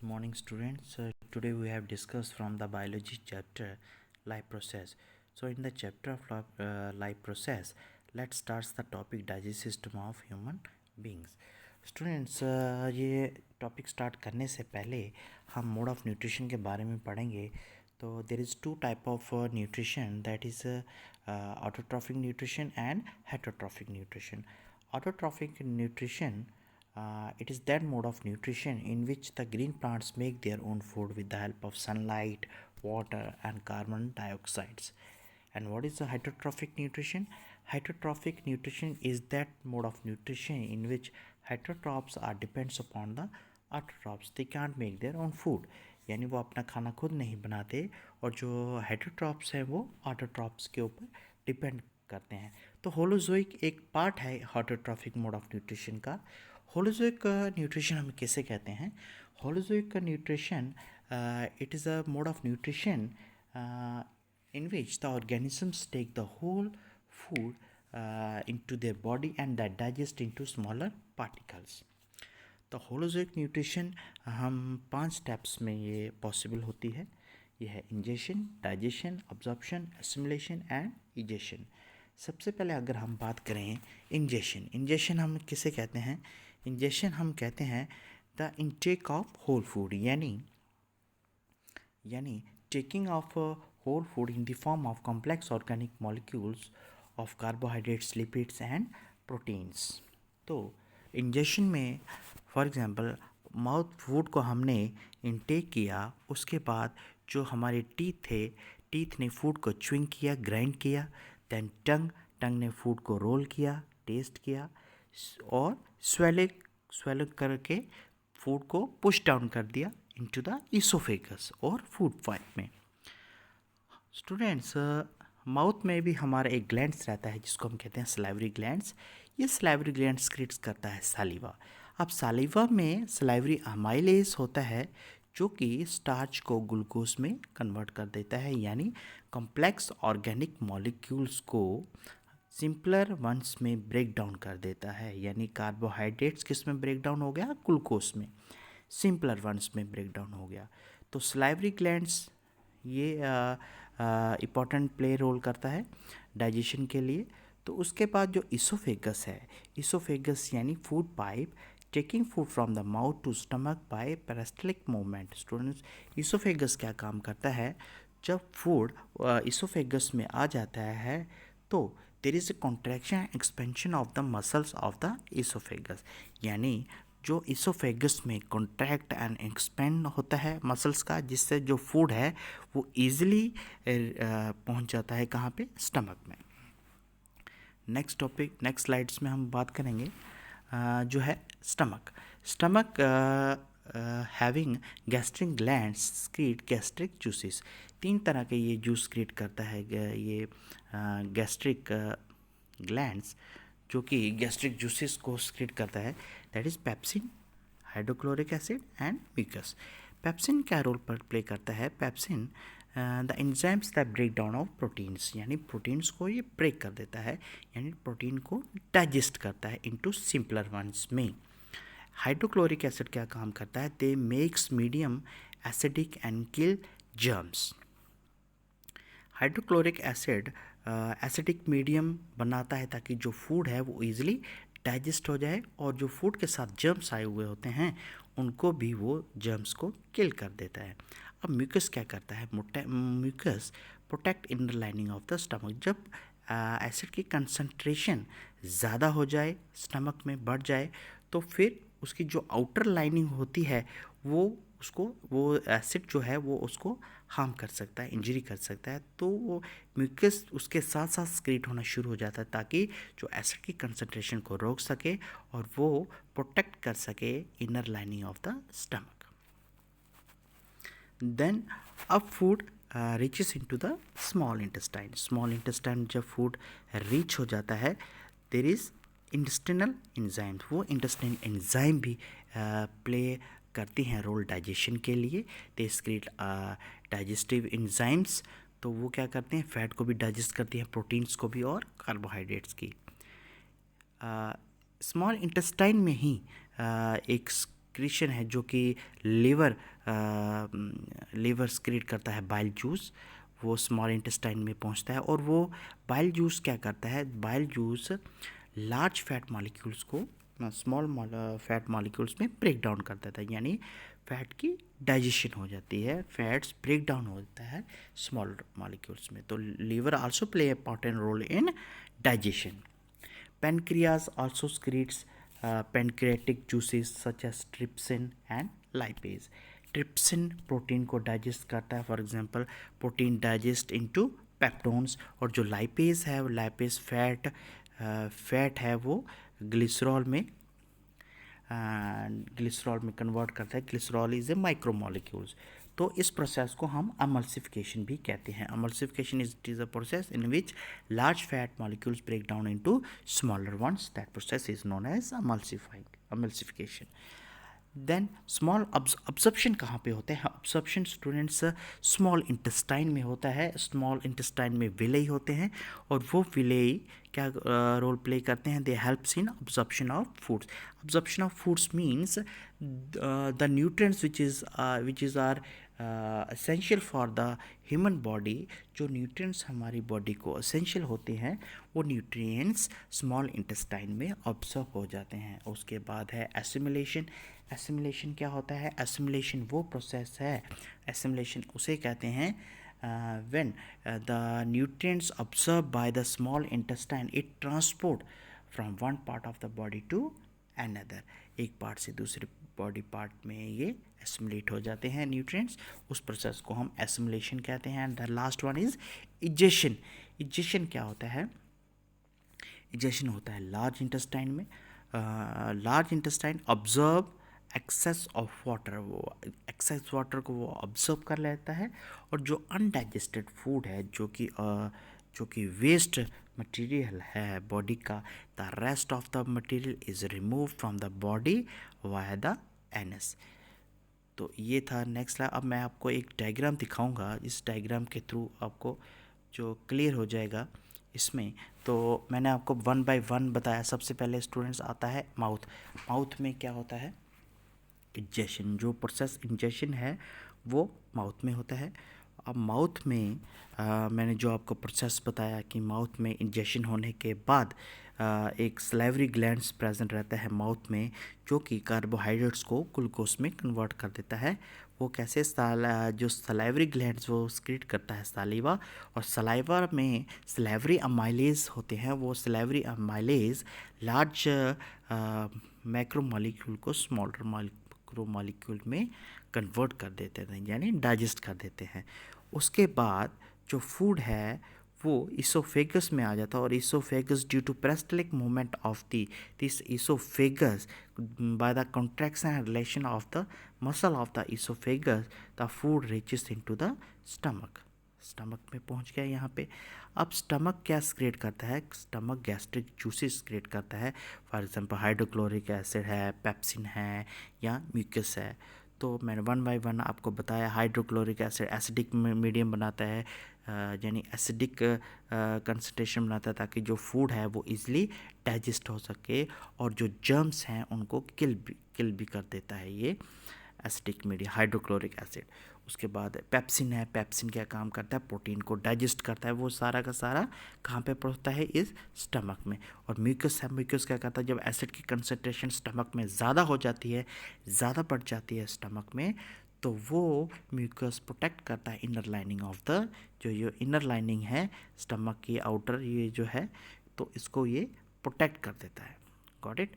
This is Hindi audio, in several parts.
morning, students. Today we have discussed from the biology chapter life process. So in the chapter of life process, let's start the topic digestive system of human beings. Students ये टॉपिक स्टार्ट करने से पहले हम मोड ऑफ न्यूट्रिशन के बारे में पढ़ेंगे. तो there is two type of nutrition, that is autotrophic nutrition and heterotrophic nutrition. Autotrophic nutrition, it is that mode of nutrition in which the green plants make their own food with the help of sunlight, water, and carbon dioxides. And what is the heterotrophic nutrition? Heterotrophic nutrition is that mode of nutrition in which heterotrophs are depends upon the autotrophs. They can't make their own food. यानी वो अपना खाना खुद नहीं बनाते और जो हेटरोट्रॉप्स हैं वो ऑटोट्रॉप्स के ऊपर डिपेंड करते हैं. तो होलोजोइक एक पार्ट है ऑटोट्रॉफिक मोड ऑफ न्यूट्रिशन का. होलोजोइक न्यूट्रिशन हम किसे कहते हैं? Holozoic nutrition, it is a mode of nutrition in which the organisms take the whole food into their body and that digest into smaller particles. तो होलोजोइक न्यूट्रिशन हम 5 स्टेप्स में ये पॉसिबल होती है. ये है ingestion, digestion, absorption, assimilation and egestion. सबसे पहले अगर हम बात करें इंजेशन हम किसे कहते हैं? इंजेशन हम कहते हैं the intake of whole food, यानी taking of whole food in the form of complex organic molecules of carbohydrates, lipids and proteins. तो इंजेशन में फॉर एग्जांपल माउथ फूड को हमने इनटेक किया, उसके बाद जो हमारे टीथ ने फूड को च्युइंग किया, ग्राइंड किया, देन टंग ने फूड को रोल किया, टेस्ट किया और स्वेलो करके फूड को पुश डाउन कर दिया into the esophagus और फूड पाइप में. स्टूडेंट्स, माउथ में भी हमारा एक ग्लैंड्स रहता है जिसको हम कहते हैं सलाइवरी ग्लैंड्स. ये सलाइवरी ग्लैंड सिक्रीट्स करता है सालिवा. अब सालिवा में सलाइवरी अमाइलेज होता है जो कि स्टार्च को ग्लूकोज में कन्वर्ट कर देता है, यानी कॉम्प्लेक्स ऑर्गेनिक मॉलिक्यूल्स को सिंपलर वंस में ब्रेक डाउन कर देता है. यानी कार्बोहाइड्रेट्स किस में ब्रेक डाउन हो गया? ग्लूकोज में. सिंपलर वंस में ब्रेक डाउन हो गया. तो सलाइवरी ग्लैंड्स ये इम्पॉर्टेंट प्ले रोल करता है डाइजेशन के लिए. तो उसके बाद जो इसोफेगस है, इसोफेगस यानी food pipe, taking food from the mouth to stomach by peristaltic movement. Students, oesophagus क्या काम करता है? जब फूड इसोफेगस में आ जाता है तो there is a contraction expansion of the muscles of the oesophagus. यानी जो इसोफेगस में कॉन्ट्रैक्ट एंड एक्सपेंड होता है मसल्स का, जिससे जो फूड है वो ईजिली पहुंच जाता है कहाँ पे? स्टमक में. नेक्स्ट स्लाइड्स में हम बात करेंगे जो है stomach having gastric glands create gastric juices. 3 तरह के ये जूस क्रिएट करता है ये गैस्ट्रिक ग्लैंड्स, जो कि गैस्ट्रिक जूसेस को क्रिएट करता है. That is pepsin, hydrochloric acid and mucus. Pepsin क्या रोल पर प्ले करता है? Pepsin the enzymes that break down of proteins, यानी प्रोटीन्स को ये ब्रेक कर देता है, यानी प्रोटीन को डाइजेस्ट करता है इनटू सिंपलर वंस में. हाइड्रोक्लोरिक एसिड क्या काम करता है? दे makes medium acidic and kill germs. Hydrochloric acid acidic medium बनाता है ताकि जो फूड है वो ईजिली डाइजेस्ट हो जाए और जो फूड के साथ जर्म्स आए हुए होते हैं उनको भी वो जर्म्स को किल कर देता है. अब म्यूकस क्या करता है? Mucus protect inner lining of the stomach. जब एसिड की कंसंट्रेशन ज़्यादा हो जाए, स्टमक में बढ़ जाए, तो फिर उसकी जो आउटर लाइनिंग होती है वो एसिड जो है वो उसको हार्म कर सकता है, इंजरी कर सकता है. तो वो म्यूकस उसके साथ साथ सक्रीट होना शुरू हो जाता है ताकि जो एसिड की कंसंट्रेशन को रोक सके और वो प्रोटेक्ट कर सके inner lining of the stomach. Then अब food reaches into the small intestine. जब फूड रीच हो जाता है, देयर इज़ इंटेस्टिनल एंजाइम. वो इंटेस्टाइन एंजाइम भी प्ले करती हैं रोल डाइजेशन के लिए. They create digestive enzymes. तो वो क्या करते हैं? फैट को भी डाइजेस्ट करती हैं, प्रोटीन्स को भी और कार्बोहाइड्रेट्स की. स्मॉल इंटेस्टाइन में ही एक सिक्रीशन है जो कि लीवर सिक्रीट करता है बाइल जूस, वो स्मॉल इंटेस्टाइन में पहुंचता है। और वो बाइल जूस क्या करता है, bile juice large fat molecules को स्मॉल फैट मॉलिक्यूल्स में ब्रेक डाउन कर देता है, यानी फैट की डाइजेशन हो जाती है, फैट्स ब्रेक डाउन होता है स्मॉल मॉलिक्यूल्स में। तो liver also play important role in digestion. Pancreas also secretes pancreatic juices such as trypsin and lipase. Trypsin protein को डाइजेस्ट करता है, for example protein digest into peptones. और जो लाइपेज है, वो लाइपेज फैट है, वो ग्लिसरॉल में कन्वर्ट करता है। Glycerol is a micromolecules. तो इस प्रोसेस को हम अमल्सिफिकेशन भी कहते हैं। Emulsification is a process in which large fat molecules break down into smaller ones. That process is known as emulsification. Then small absorption कहाँ पे होते हैं? अब्जॉर्प्शन स्टूडेंट्स स्मॉल इंटेस्टाइन में होता है। स्मॉल इंटेस्टाइन में विलेई होते हैं, और वो विलेई क्या रोल प्ले करते हैं? They helps in absorption of foods. Absorption of foods means the nutrients which is are essential for the human body. जो न्यूट्रिएंट्स हमारी बॉडी को एसेंशियल होते हैं, वो न्यूट्रिएंट्स स्मॉल इंटेस्टाइन में ऑब्जॉर्ब हो जाते हैं। उसके बाद है एसिमिलेशन। एसिमिलेशन क्या होता है? एसिमिलेशन वो प्रोसेस है, एसिमिलेशन उसे कहते हैं when the nutrients absorbed by the small intestine, it transport from one part of the body to another। एक पार्ट से दूसरे बॉडी पार्ट में ये एसिमिलेट हो जाते हैं न्यूट्रिएंट्स, उस प्रोसेस को हम एसिमिलेशन कहते हैं। And the last one is egestion. Egestion क्या होता है? इजेशन होता है लार्ज इंटेस्टाइन में। Large intestine absorb excess of water, वो एक्सेस वाटर को वो ऑब्जर्व कर लेता है, और जो अनडाइजेस्टेड फूड है, जो कि वेस्ट मटेरियल है बॉडी का, the rest of the material is remove from the body via the anus. तो ये था नेक्स्ट। अब मैं आपको एक डायग्राम दिखाऊंगा, इस डायग्राम के थ्रू आपको जो क्लियर हो जाएगा इसमें। तो मैंने आपको 1 बाय 1 बताया। सबसे पहले स्टूडेंट्स आता है माउथ। माउथ में क्या होता है? इंजेशन। जो प्रोसेस इंजेशन है वो माउथ में होता है। अब माउथ में मैंने जो आपको प्रोसेस बताया कि माउथ में इंजेशन होने के बाद एक सलाइवरी ग्लैंड्स प्रेजेंट रहता है माउथ में, जो कि कार्बोहाइड्रेट्स को ग्लूकोज में कन्वर्ट कर देता है। वो कैसे? जो सलाइवरी ग्लैंड्स वो सिक्रीट करता है सालिवा, और सलाइवा में सलाइवरी अमाइलेज होते हैं। वो सलाइवरी अमाइलेज लार्ज मैक्रोमोलिक्यूल को स्मॉलर मैक्रोमोलिक्यूल में कन्वर्ट कर देते हैं, यानी डाइजेस्ट कर देते हैं। उसके बाद जो फूड है वो इसोफेगस में आ जाता है, और oesophagus due to peristaltic movement of this oesophagus by the contraction and relation of the muscle of the oesophagus, the food reaches into the stomach. Stomach में पहुंच गया यहाँ पे। अब स्टमक क्या क्रिएट करता है? स्टमक गैस्ट्रिक जूसेस क्रिएट करता है। फॉर एग्जांपल हाइड्रोक्लोरिक एसिड है, पेप्सिन है, या म्यूकस है। तो मैंने 1 बाय 1 आपको बताया। हाइड्रोक्लोरिक एसिड एसिडिक मीडियम बनाता है, यानी एसिडिक कंसनट्रेशन बनाता है, ताकि जो फूड है वो इजीली डाइजेस्ट हो सके, और जो जर्म्स हैं उनको किल भी कर देता है ये एसिडिक मीडियम हाइड्रोक्लोरिक एसिड। उसके बाद पेप्सिन है। पेप्सिन क्या काम करता है? प्रोटीन को डाइजेस्ट करता है। वो सारा का सारा कहाँ पे पहुँचता है? इस स्टमक में। और म्यूकस है। म्यूकस क्या करता है? जब एसिड की कंसनट्रेशन स्टमक में ज़्यादा हो जाती है, ज़्यादा बढ़ जाती है स्टमक में, तो वो म्यूकस प्रोटेक्ट करता है इनर लाइनिंग ऑफ द, जो ये इनर लाइनिंग है स्टमक की आउटर, ये जो है, तो इसको ये प्रोटेक्ट कर देता है। Got it?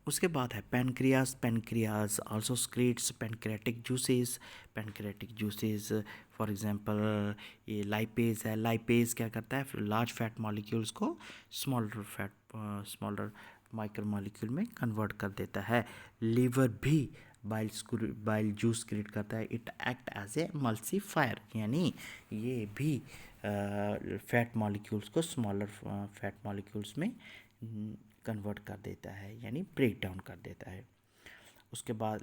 उसके बाद है pancreas. Pancreas also secretes pancreatic juices. Pancreatic juices for example ये लाइपेज है। लाइपेज क्या करता है? लार्ज फैट मॉलिक्यूल्स को स्मॉलर माइक्रो मॉलिक्यूल में कन्वर्ट कर देता है। लीवर भी बाइल जूस क्रिएट करता है। इट एक्ट एज ए मल्सीफायर, यानी ये भी फैट मॉलिक्यूल्स को स्मॉलर फैट मॉलिक्यूल्स में कन्वर्ट कर देता है, यानी ब्रेक डाउन कर देता है। उसके बाद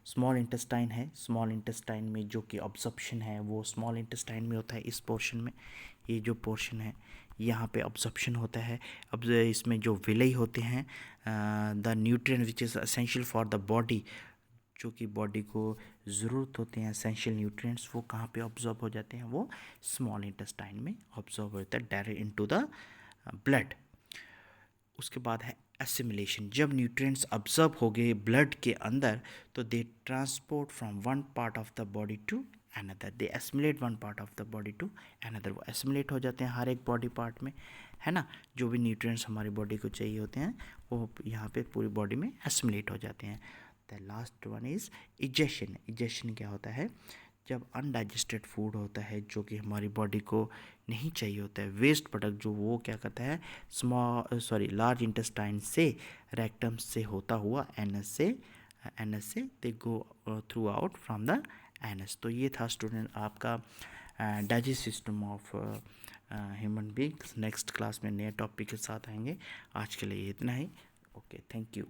स्मॉल इंटेस्टाइन है। स्मॉल इंटेस्टाइन में जो कि ऑब्जॉर्प्शन है वो स्मॉल इंटेस्टाइन में होता है। इस पोर्शन में, ये जो पोर्शन है यहाँ पे ऑब्जॉर्प्शन होता है। अब इसमें जो विलय होते हैं, the nutrient which is essential for the body, जो कि बॉडी को ज़रूरत होते हैं एसेंशियल न्यूट्रिएंट्स, वो कहाँ पे ऑब्जॉर्ब हो जाते हैं, वो स्मॉल इंटेस्टाइन में ऑब्जॉर्ब होता है डायरेक्ट इनटू द ब्लड। उसके बाद है एसिमिलेशन। जब न्यूट्रिएंट्स अब्जॉर्ब हो गए ब्लड के अंदर तो they transport from one part of the body to another, they assimilate one part of the body to another. वो एसिमिलेट हो जाते हैं हर एक बॉडी पार्ट में, है ना। जो भी न्यूट्रिएंट्स हमारी बॉडी को चाहिए होते हैं वो यहाँ पे पूरी बॉडी में एसिमिलेट हो जाते हैं। The last one is egestion. Egestion क्या होता है, जब अनडाइजेस्टेड फूड होता है जो कि हमारी बॉडी को नहीं चाहिए होता है, वेस्ट प्रोडक्ट, जो वो क्या करता है लार्ज इंटेस्टाइन से, रेक्टम से होता हुआ एनएस से they go through out from the anus. तो ये था स्टूडेंट आपका digest system of human beings. Next class में नए टॉपिक के साथ आएंगे। आज के लिए इतना ही। Okay, thank you.